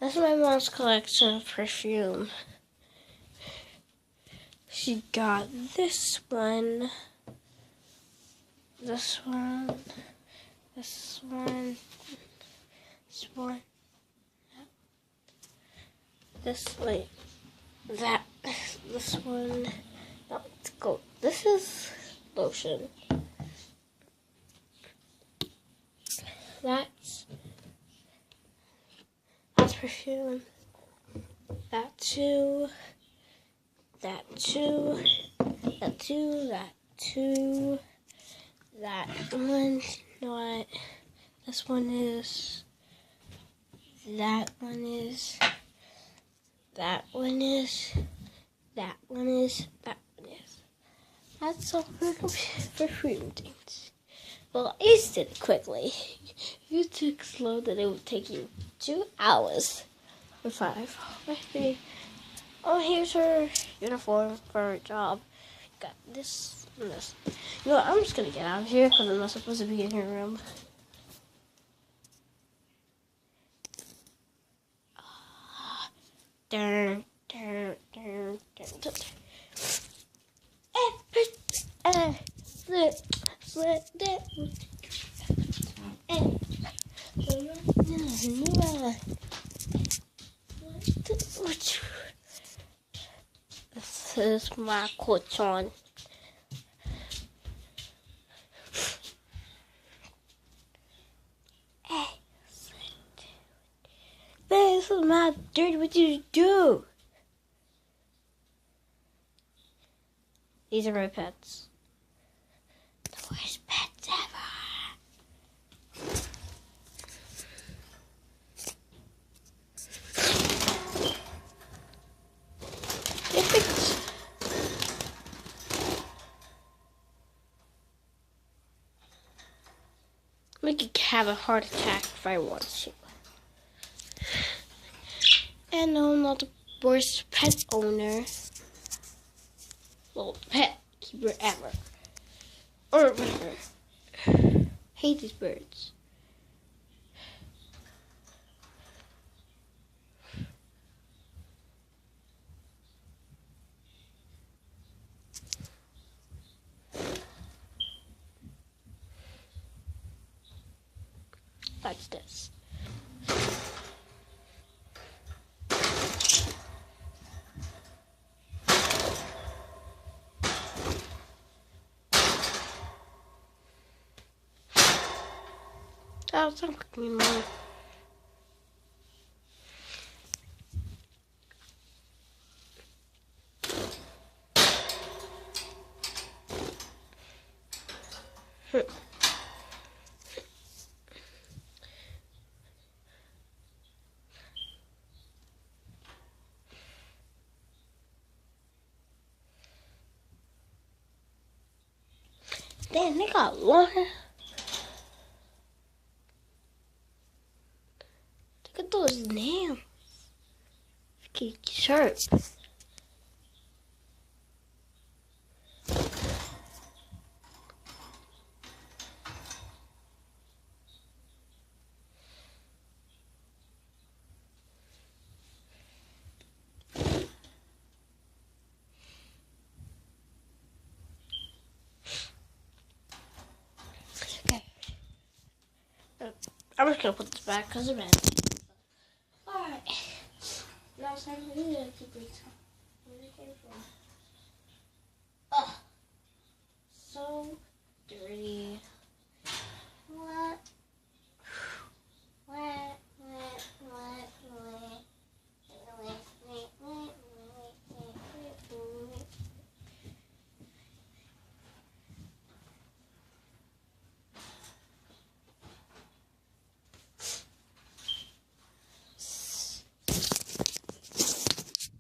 That's my mom's collection of perfume. She got this one, this one, this one, this one, this, wait, that, this one, no, let's go. This is lotion. That's perfume. That too. That too. That too. That too. That one. Not. This one is. That one is. That one is. That one is. That one is. That's all perfume things. Well, I used it quickly. If you took slow, then it would take you 2 hours or 5. Maybe. Oh, here's her uniform for her job. Got this and this. You know what? I'm just gonna get out of here because I'm not supposed to be in her room. This is my cotton. This is my dirty. What did you do? These are my pets. The worst pets ever. We could have a heart attack if I want to. And no, I'm not the worst pet owner. Well, pet keeper ever. Or whatever. Hate these birds. Like this. Oh, it's not cooking anymore. Damn, they got long. Look at those nails. It's sharp. I'm just gonna put this back because of it. Alright. Now it's time for you to keep it. Where did it came from?